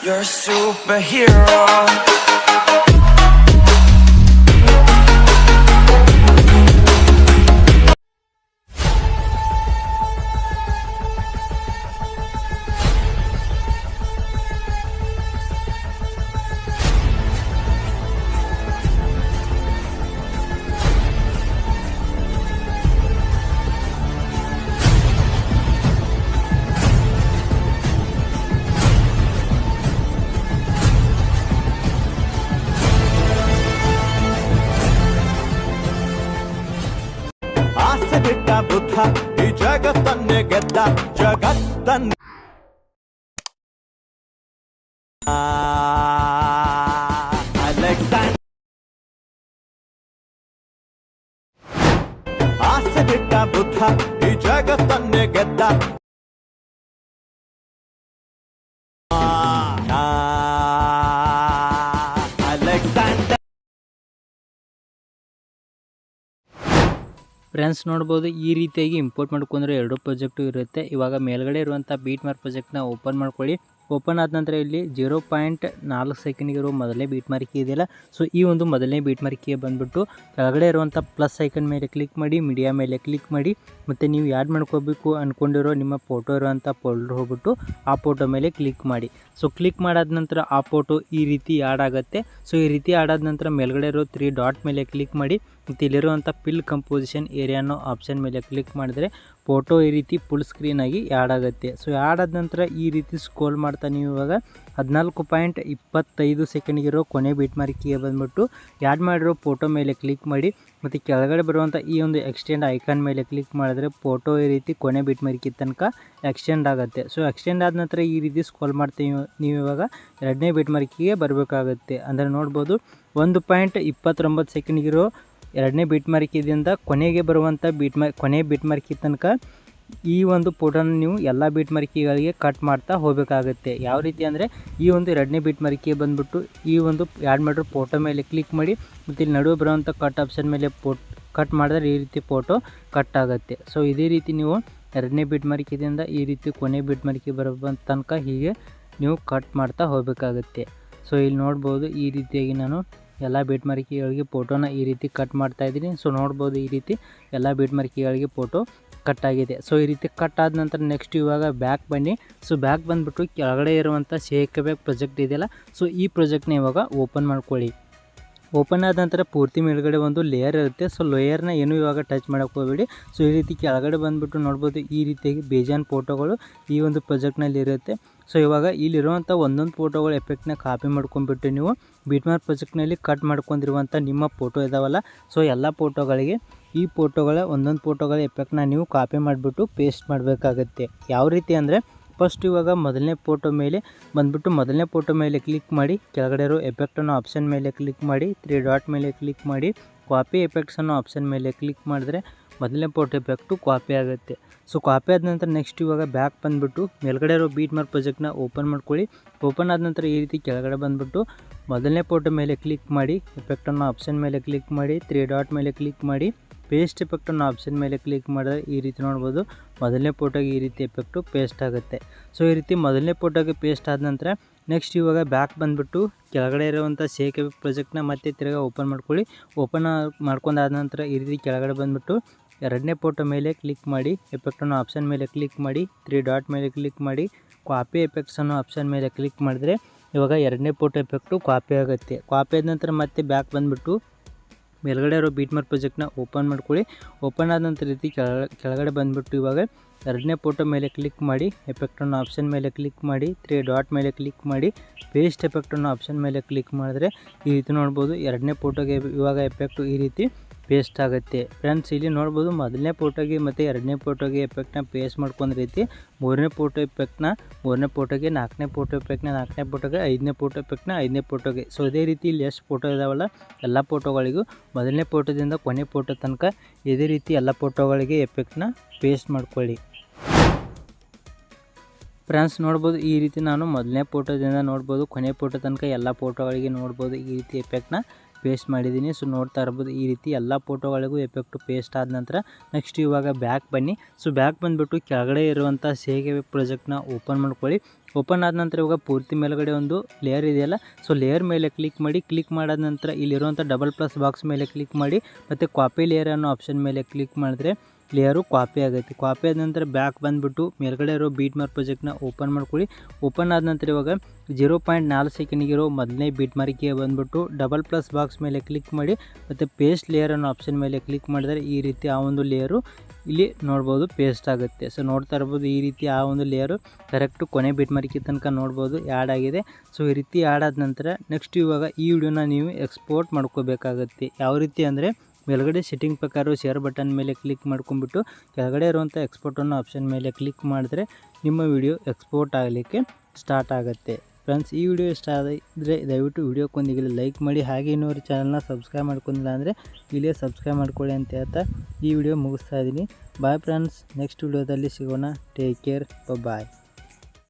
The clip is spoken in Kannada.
You're a superhero. ಬಿಟ್ಟ ಬುದ್ಧ ಈ ಜಗತ್ತನ್ನೇ ಗೆದ್ದ ಜಗತ್ತನ್ನ ಆಸೆ ಬಿಟ್ಟ ಬುದ್ಧ ಈ ಜಗತ್ತನ್ನೇ ಗೆದ್ದ ಫ್ರೆಂಡ್ಸ್ ನೋಡ್ಬೋದು ಈ ರೀತಿಯಾಗಿ ಇಂಪೋರ್ಟ್ ಮಾಡ್ಕೊಂಡ್ರೆ ಎರಡು ಪ್ರಾಜೆಕ್ಟು ಇರುತ್ತೆ. ಇವಾಗ ಮೇಲ್ಗಡೆ ಇರುವಂಥ ಬೀಟ್ ಮಾರ್ಕ್ ಪ್ರಾಜೆಕ್ಟ್ನ ಓಪನ್ ಮಾಡ್ಕೊಳ್ಳಿ. ಓಪನ್ ಆದ ನಂತರ ಇಲ್ಲಿ 0.4 ಸೆಕೆಂಡ್ಗೆ ಇರೋ ಮೊದಲನೇ ಬೀಟ್ ಮಾರ್ಕಿ ಇದೆಯಲ್ಲ, ಸೊ ಈ ಒಂದು ಮೊದಲನೇ ಬೀಟ್ ಮಾರ್ಕಿಗೆ ಬಂದುಬಿಟ್ಟು ಕೆಳಗಡೆ ಇರುವಂಥ ಪ್ಲಸ್ ಐಕನ್ ಮೇಲೆ ಕ್ಲಿಕ್ ಮಾಡಿ, ಮೀಡಿಯಾ ಮೇಲೆ ಕ್ಲಿಕ್ ಮಾಡಿ, ಮತ್ತು ನೀವು ಆ್ಯಡ್ ಮಾಡ್ಕೋಬೇಕು ಅಂದ್ಕೊಂಡಿರೋ ನಿಮ್ಮ ಫೋಟೋ ಇರುವಂಥ ಫೋಲ್ಡರ್ ಹೋಗ್ಬಿಟ್ಟು ಆ ಫೋಟೋ ಮೇಲೆ ಕ್ಲಿಕ್ ಮಾಡಿ. ಸೊ ಕ್ಲಿಕ್ ಮಾಡಾದ ನಂತರ ಆ ಫೋಟೋ ಈ ರೀತಿ ಆ್ಯಡ್ ಆಗುತ್ತೆ. ಸೊ ಈ ರೀತಿ ಆಡಾದ ನಂತರ ಮೇಲ್ಗಡೆ ಇರೋ 3 ಡಾಟ್ ಮೇಲೆ ಕ್ಲಿಕ್ ಮಾಡಿ, ಮತ್ತು ಇಲ್ಲಿರುವಂಥ ಫಿಲ್ ಕಂಪೋಸಿಷನ್ ಏರಿಯಾ ಅನ್ನೋ ಆಪ್ಷನ್ ಮೇಲೆ ಕ್ಲಿಕ್ ಮಾಡಿದ್ರೆ ಫೋಟೋ ಈ ರೀತಿ ಫುಲ್ ಸ್ಕ್ರೀನಾಗಿ ಆ್ಯಡ್ ಆಗುತ್ತೆ. ಸೊ ಆ್ಯಡ್ ಆದ ನಂತರ ಈ ರೀತಿ ಸ್ಕ್ರೋಲ್ ಮಾಡ್ತಾ ನೀವು ಇವಾಗ 14.25 ಸೆಕೆಂಡ್ಗಿರೋ ಕೊನೆ ಬೀಟ್ ಮಾರ್ಕಿಗೆ ಬಂದುಬಿಟ್ಟು ಆ್ಯಡ್ ಮಾಡಿರೋ ಫೋಟೋ ಮೇಲೆ ಕ್ಲಿಕ್ ಮಾಡಿ, ಮತ್ತು ಕೆಳಗಡೆ ಬರುವಂಥ ಈ ಒಂದು ಎಕ್ಸ್ಟೆಂಡ್ ಐಕಾನ್ ಮೇಲೆ ಕ್ಲಿಕ್ ಮಾಡಿದ್ರೆ ಫೋಟೋ ಈ ರೀತಿ ಕೊನೆ ಬೀಟ್ ಮಾರ್ಕಿ ತನಕ ಎಕ್ಸ್ಟೆಂಡ್ ಆಗುತ್ತೆ. ಸೊ ಎಕ್ಸ್ಟೆಂಡ್ ಆದ ನಂತರ ಈ ರೀತಿ ಸ್ಕ್ರೋಲ್ ಮಾಡ್ತೀವಿ ನೀವು ಇವಾಗ ಎರಡನೇ ಬೀಟ್ ಮಾರ್ಕಿಗೆ ಬರಬೇಕಾಗುತ್ತೆ. ಅಂದರೆ ನೋಡ್ಬೋದು 1.29 ಸೆಕೆಂಡ್ಗಿರೋ ಎರಡನೇ ಬೀಟ್ ಮಾರ್ಕಿದಿಂದ ಕೊನೆಗೆ ಬರುವಂಥ ಕೊನೆ ಬೀಟ್ ಮಾರ್ಕಿ ತನಕ ಈ ಒಂದು ಫೋಟೋನ ನೀವು ಎಲ್ಲ ಬೀಟ್ ಮಾರ್ಕಿಗಳಿಗೆ ಕಟ್ ಮಾಡ್ತಾ ಹೋಗಬೇಕಾಗುತ್ತೆ. ಯಾವ ರೀತಿ ಅಂದರೆ ಈ ಒಂದು ಎರಡನೇ ಬೀಟ್ ಮಾರ್ಕಿಗೆ ಬಂದುಬಿಟ್ಟು ಈ ಒಂದು ಆ್ಯಡ್ ಮಾಡಿರೋ ಫೋಟೋ ಮೇಲೆ ಕ್ಲಿಕ್ ಮಾಡಿ, ಮತ್ತು ಇಲ್ಲಿ ನಡುವೆ ಬರುವಂಥ ಕಟ್ ಆಪ್ಷನ್ ಮೇಲೆ ಕಟ್ ಮಾಡಿದ್ರೆ ಈ ರೀತಿ ಫೋಟೋ ಕಟ್ ಆಗುತ್ತೆ. ಸೊ ಇದೇ ರೀತಿ ನೀವು ಎರಡನೇ ಬೀಟ್ ಮಾರ್ಕಿದಿಂದ ಈ ರೀತಿ ಕೊನೆ ಬೀಟ್ ಮಾರ್ಕಿ ಬರೋ ತನಕ ಹೀಗೆ ನೀವು ಕಟ್ ಮಾಡ್ತಾ ಹೋಗಬೇಕಾಗುತ್ತೆ. ಸೊ ಇಲ್ಲಿ ನೋಡ್ಬೋದು ಈ ರೀತಿಯಾಗಿ ನಾನು ಎಲ್ಲ ಬೀಟ್ ಮಾರ್ಕಿಗಳಿಗೆ ಫೋಟೋನ ಈ ರೀತಿ ಕಟ್ ಮಾಡ್ತಾಯಿದ್ದೀನಿ. ಸೊ ನೋಡ್ಬೋದು ಈ ರೀತಿ ಎಲ್ಲ ಬೀಟ್ ಮಾರ್ಕಿಗಳಿಗೆ ಫೋಟೋ ಕಟ್ ಆಗಿದೆ. ಸೊ ಈ ರೀತಿ ಕಟ್ ಆದ ನಂತರ ನೆಕ್ಸ್ಟ್ ಇವಾಗ ಬ್ಯಾಕ್ ಬನ್ನಿ. ಸೊ ಬ್ಯಾಕ್ ಬಂದುಬಿಟ್ಟು ಕೆಳಗಡೆ ಇರುವಂಥ 𝗘𝗘𝗦𝗃 ಪ್ರಾಜೆಕ್ಟ್ ಇದೆಯಲ್ಲ, ಸೊ ಈ ಪ್ರಾಜೆಕ್ಟ್ನ ಇವಾಗ ಓಪನ್ ಮಾಡ್ಕೊಳ್ಳಿ. ಓಪನ್ ಆದ ನಂತರ ಪೂರ್ತಿ ಮೇಲ್ಗಡೆ ಒಂದು ಲೇಯರ್ ಇರುತ್ತೆ. ಸೊ ಲೇಯರ್ನ ಏನೂ ಇವಾಗ ಟಚ್ ಮಾಡೋಕ್ಕೆ ಹೋಗಬೇಡಿ. ಸೊ ಈ ರೀತಿ ಕೆಳಗಡೆ ಬಂದುಬಿಟ್ಟು ನೋಡ್ಬೋದು ಈ ರೀತಿಯಾಗಿ ಬೇಜಾನ್ ಫೋಟೋಗಳು ಈ ಒಂದು ಪ್ರಾಜೆಕ್ಟ್ನಲ್ಲಿ ಇರುತ್ತೆ. ಸೊ ಇವಾಗ ಇಲ್ಲಿರುವಂಥ ಒಂದೊಂದು ಫೋಟೋಗಳ ಎಫೆಕ್ಟ್ನ ಕಾಪಿ ಮಾಡ್ಕೊಂಡ್ಬಿಟ್ಟು ನೀವು ಬೀಟ್ ಮಾರ್ಕ್ ಪ್ರಾಜೆಕ್ಟ್ನಲ್ಲಿ ಕಟ್ ಮಾಡ್ಕೊಂಡಿರುವಂಥ ನಿಮ್ಮ ಫೋಟೋ ಇದಾವಲ್ಲ, ಸೊ ಎಲ್ಲ ಫೋಟೋಗಳಿಗೆ ಈ ಫೋಟೋಗಳ ಒಂದೊಂದು ಫೋಟೋಗಳ ಎಫೆಕ್ಟ್ನ ನೀವು ಕಾಪಿ ಮಾಡಿಬಿಟ್ಟು ಪೇಸ್ಟ್ ಮಾಡಬೇಕಾಗತ್ತೆ. ಯಾವ ರೀತಿ ಅಂದರೆ ಫಸ್ಟ್ ಇವಾಗ ಮೊದಲನೇ ಫೋಟೋ ಮೇಲೆ ಬಂದುಬಿಟ್ಟು ಮೊದಲನೇ ಫೋಟೋ ಮೇಲೆ ಕ್ಲಿಕ್ ಮಾಡಿ, ಕೆಳಗಡೆ ಇರೋ ಎಫೆಕ್ಟ್ ಅನ್ನೋ ಆಪ್ಷನ್ ಮೇಲೆ ಕ್ಲಿಕ್ ಮಾಡಿ, 3 ಡಾಟ್ ಮೇಲೆ ಕ್ಲಿಕ್ ಮಾಡಿ, ಕಾಪಿ ಎಫೆಕ್ಟ್ಸ್ ಅನ್ನೋ ಆಪ್ಷನ್ ಮೇಲೆ ಕ್ಲಿಕ್ ಮಾಡಿದ್ರೆ ಮೊದಲನೇ ಫೋಟೋ ಎಫೆಕ್ಟು ಕಾಪಿ ಆಗುತ್ತೆ. ಸೊ ಕಾಪಿ ಆದ ನಂತರ ನೆಕ್ಸ್ಟ್ ಇವಾಗ ಬ್ಯಾಕ್ ಬಂದುಬಿಟ್ಟು ಮೇಲ್ಗಡೆ ಇರೋ ಬೀಟ್ ಮಾರ್ಕ್ ಪ್ರಾಜೆಕ್ಟ್ನ ಓಪನ್ ಮಾಡ್ಕೊಳ್ಳಿ. ಓಪನ್ ಆದ ನಂತರ ಈ ರೀತಿ ಕೆಳಗಡೆ ಬಂದುಬಿಟ್ಟು ಮೊದಲನೇ ಫೋಟೋ ಮೇಲೆ ಕ್ಲಿಕ್ ಮಾಡಿ, ಎಫೆಕ್ಟ್ ಅನ್ನೋ ಆಪ್ಷನ್ ಮೇಲೆ ಕ್ಲಿಕ್ ಮಾಡಿ, 3 ಡಾಟ್ ಮೇಲೆ ಕ್ಲಿಕ್ ಮಾಡಿ, ಪೇಸ್ಟ್ ಎಫೆಕ್ಟ್ ಅನ್ನೋ ಆಪ್ಷನ್ ಮೇಲೆ ಕ್ಲಿಕ್ ಮಾಡಿದ್ರೆ ಈ ರೀತಿ ನೋಡ್ಬೋದು ಮೊದಲನೇ ಫೋಟೋಗೆ ಈ ರೀತಿ ಎಫೆಕ್ಟು ಪೇಸ್ಟ್ ಆಗುತ್ತೆ. ಸೊ ಈ ರೀತಿ ಮೊದಲನೇ ಫೋಟೋಗೆ ಪೇಸ್ಟ್ ಆದ ನಂತರ ನೆಕ್ಸ್ಟ್ ಇವಾಗ ಬ್ಯಾಕ್ ಬಂದುಬಿಟ್ಟು ಕೆಳಗಡೆ ಇರುವಂಥ 𝗘𝗘𝗦𝗃 ಪ್ರಾಜೆಕ್ಟ್ನ ಮತ್ತೆ ತಿರ್ಗಿ ಓಪನ್ ಮಾಡ್ಕೊಳ್ಳಿ. ಓಪನ್ ಮಾಡ್ಕೊಂಡಾದ ನಂತರ ಈ ರೀತಿ ಕೆಳಗಡೆ ಬಂದುಬಿಟ್ಟು ಎರಡನೇ ಫೋಟೋ ಮೇಲೆ ಕ್ಲಿಕ್ ಮಾಡಿ, ಎಫೆಕ್ಟ್ ಅನ್ನೋ ಆಪ್ಷನ್ ಮೇಲೆ ಕ್ಲಿಕ್ ಮಾಡಿ, 3 ಡಾಟ್ ಮೇಲೆ ಕ್ಲಿಕ್ ಮಾಡಿ, ಕಾಪಿ ಎಫೆಕ್ಟ್ಸ್ ಅನ್ನೋ ಆಪ್ಷನ್ ಮೇಲೆ ಕ್ಲಿಕ್ ಮಾಡಿದ್ರೆ ಇವಾಗ ಎರಡನೇ ಫೋಟೋ ಎಫೆಕ್ಟು ಕಾಪಿ ಆಗುತ್ತೆ. ಕಾಪಿ ಆದ ನಂತರ ಮತ್ತೆ ಬ್ಯಾಕ್ ಬಂದುಬಿಟ್ಟು ಮೇಲ್ಗಡೆ ಇರೋ ಬೀಟ್ ಮಾರ್ಕ್ ಪ್ರಾಜೆಕ್ಟ್ನ ಓಪನ್ ಮಾಡ್ಕೊಳ್ಳಿ. ಓಪನ್ ಆದ ನಂತರ ರೀತಿ ಕೆಳಗಡೆ ಬಂದುಬಿಟ್ಟು ಇವಾಗ ಎರಡನೇ ಫೋಟೋ ಮೇಲೆ ಕ್ಲಿಕ್ ಮಾಡಿ, ಎಫೆಕ್ಟ್ ಅನ್ನೋ ಆಪ್ಷನ್ ಮೇಲೆ ಕ್ಲಿಕ್ ಮಾಡಿ, 3 ಡಾಟ್ ಮೇಲೆ ಕ್ಲಿಕ್ ಮಾಡಿ, ಪೇಸ್ಟ್ ಎಫೆಕ್ಟ್ ಅನ್ನೋ ಆಪ್ಷನ್ ಮೇಲೆ ಕ್ಲಿಕ್ ಮಾಡಿದ್ರೆ ಈ ರೀತಿ ನೋಡ್ಬೋದು ಎರಡನೇ ಫೋಟೋಗೆ ಇವಾಗ ಎಫೆಕ್ಟು ಈ ರೀತಿ ಪೇಸ್ಟ್ ಆಗುತ್ತೆ. ಫ್ರೆಂಡ್ಸ್ ಇಲ್ಲಿ ನೋಡ್ಬೋದು ಮೊದಲನೇ ಫೋಟೋಗೆ ಮತ್ತು ಎರಡನೇ ಫೋಟೋಗೆ ಎಫೆಕ್ಟ್ನ ಪೇಸ್ಟ್ ಮಾಡ್ಕೊಂಡ ರೀತಿ ಮೂರನೇ ಫೋಟೋ ಎಫೆಕ್ಟ್ನ ಮೂರನೇ ಫೋಟೋಗೆ, ನಾಲ್ಕನೇ ಫೋಟೋ ಎಫೆಕ್ಟ್ನ ನಾಲ್ಕನೇ ಫೋಟೋಗೆ, ಐದನೇ ಫೋಟೋ ಎಫೆಕ್ಟ್ನ ಐದನೇ ಫೋಟೋಗೆ. ಸೊ ಇದೇ ರೀತಿ ಇಲ್ಲಿ ಎಷ್ಟು ಫೋಟೋ ಇದಾವಲ್ಲ ಎಲ್ಲ ಫೋಟೋಗಳಿಗೂ ಮೊದಲನೇ ಫೋಟೋದಿಂದ ಕೊನೆ ಫೋಟೋ ತನಕ ಇದೇ ರೀತಿ ಎಲ್ಲ ಫೋಟೋಗಳಿಗೆ ಎಫೆಕ್ಟ್ನ ಪೇಸ್ಟ್ ಮಾಡ್ಕೊಳ್ಳಿ. ಫ್ರೆಂಡ್ಸ್ ನೋಡ್ಬೋದು ಈ ರೀತಿ ನಾನು ಮೊದಲನೇ ಫೋಟೋದಿಂದ ನೋಡ್ಬೋದು ಕೊನೆ ಫೋಟೋ ತನಕ ಎಲ್ಲ ಫೋಟೋಗಳಿಗೆ ನೋಡ್ಬೋದು ಈ ರೀತಿ ಎಫೆಕ್ಟ್ನ ಪೇಸ್ಟ್ ಮಾಡಿದ್ದೀನಿ. ಸೊ ನೋಡ್ತಾ ಇರ್ಬೋದು ಈ ರೀತಿ ಎಲ್ಲ ಫೋಟೋಗಳಿಗೂ ಎಫೆಕ್ಟು ಪೇಸ್ಟ್ ಆದ ನಂತರ ನೆಕ್ಸ್ಟ್ ಇವಾಗ ಬ್ಯಾಕ್ ಬನ್ನಿ. ಸೊ ಬ್ಯಾಕ್ ಬಂದುಬಿಟ್ಟು ಕೆಳಗಡೆ ಇರುವಂಥ ಷೇಕ್ ಪ್ರಾಜೆಕ್ಟ್ನ ಓಪನ್ ಮಾಡ್ಕೊಳ್ಳಿ. ಓಪನ್ ಆದ ನಂತರ ಇವಾಗ ಪೂರ್ತಿ ಮೇಲ್ಗಡೆ ಒಂದು ಲೇಯರ್ ಇದೆಯಲ್ಲ, ಸೊ ಲೇಯರ್ ಮೇಲೆ ಕ್ಲಿಕ್ ಮಾಡಿ. ಕ್ಲಿಕ್ ಮಾಡಾದ ನಂತರ ಇಲ್ಲಿರುವಂಥ ಡಬಲ್ ಪ್ಲಸ್ ಬಾಕ್ಸ್ ಮೇಲೆ ಕ್ಲಿಕ್ ಮಾಡಿ ಮತ್ತು ಕಾಪಿ ಲೇಯರ್ ಅನ್ನೋ ಆಪ್ಷನ್ ಮೇಲೆ ಕ್ಲಿಕ್ ಮಾಡಿದ್ರೆ ಲೇಯರು ಕಾಪಿ ಆಗೈತಿ. ಕಾಪಿ ಆದ ನಂತರ ಬ್ಯಾಕ್ ಬಂದುಬಿಟ್ಟು ಮೇಲ್ಗಡೆ ಇರೋ ಬೀಟ್ ಮಾರ್ಕ್ ಪ್ರಾಜೆಕ್ಟ್ನ ಓಪನ್ ಮಾಡ್ಕೊಳ್ಳಿ. ಓಪನ್ ಆದ ನಂತರ ಇವಾಗ 0.4 ಸೆಕೆಂಡಿಗಿರೋ ಮೊದಲನೇ ಬೀಟ್ ಮಾರ್ಕಿಗೆ ಬಂದುಬಿಟ್ಟು ಡಬಲ್ ಪ್ಲಸ್ ಬಾಕ್ಸ್ ಮೇಲೆ ಕ್ಲಿಕ್ ಮಾಡಿ ಮತ್ತು ಪೇಸ್ಟ್ ಲೇಯರ್ ಅನ್ನೋ ಆಪ್ಷನ್ ಮೇಲೆ ಕ್ಲಿಕ್ ಮಾಡಿದರೆ ಈ ರೀತಿ ಆ ಒಂದು ಲೇಯರು ಇಲ್ಲಿ ನೋಡ್ಬೋದು ಪೇಸ್ಟ್ ಆಗುತ್ತೆ. ಸೊ ನೋಡ್ತಾ ಇರ್ಬೋದು ಈ ರೀತಿ ಆ ಒಂದು ಲೇಯರು ಕರೆಕ್ಟು ಕೊನೆ ಬೀಟ್ ಮಾರ್ಕಿ ತನಕ ನೋಡ್ಬೋದು ಆ್ಯಡ್ ಆಗಿದೆ. ಸೊ ಈ ರೀತಿ ಆ್ಯಡ್ ಆದ ನಂತರ ನೆಕ್ಸ್ಟ್ ಇವಾಗ ಈ ವಿಡಿಯೋನ ನೀವು ಎಕ್ಸ್ಪೋರ್ಟ್ ಮಾಡ್ಕೋಬೇಕಾಗತ್ತೆ. ಯಾವ ರೀತಿ ಅಂದರೆ ಮೇಲ್ಗಡೆ ಸೆಟ್ಟಿಂಗ್ ಪ್ರಕಾರ ಶೇರ್ ಬಟನ್ ಮೇಲೆ ಕ್ಲಿಕ್ ಮಾಡ್ಕೊಂಡ್ಬಿಟ್ಟು ಕೆಳಗಡೆ ಇರುವಂಥ ಎಕ್ಸ್ಪೋರ್ಟ್ ಅನ್ನೋ ಆಪ್ಷನ್ ಮೇಲೆ ಕ್ಲಿಕ್ ಮಾಡಿದ್ರೆ ನಿಮ್ಮ ವಿಡಿಯೋ ಎಕ್ಸ್ಪೋರ್ಟ್ ಆಗಲಿಕ್ಕೆ ಸ್ಟಾರ್ಟ್ ಆಗುತ್ತೆ. ಫ್ರೆಂಡ್ಸ್, ಈ ವಿಡಿಯೋ ಇಷ್ಟ ಆದರೆ ದಯವಿಟ್ಟು ವಿಡಿಯೋಕ್ಕೊಂದಿಗೆ ಲೈಕ್ ಮಾಡಿ. ಹಾಗೆ ಇನ್ನೂರು ಚಾನಲ್ನ ಸಬ್ಸ್ಕ್ರೈಬ್ ಮಾಡ್ಕೊಂಡಿಲ್ಲ ಅಂದರೆ ಇಲ್ಲೇ ಸಬ್ಸ್ಕ್ರೈಬ್ ಮಾಡ್ಕೊಳ್ಳಿ ಅಂತ ಹೇಳ್ತಾ ಈ ವಿಡಿಯೋ ಮುಗಿಸ್ತಾ ಇದ್ದೀನಿ. ಬಾಯ್ ಫ್ರೆಂಡ್ಸ್, ನೆಕ್ಸ್ಟ್ ವಿಡಿಯೋದಲ್ಲಿ ಸಿಗೋಣ. ಟೇಕ್ ಕೇರ್, ಬಾಯ್.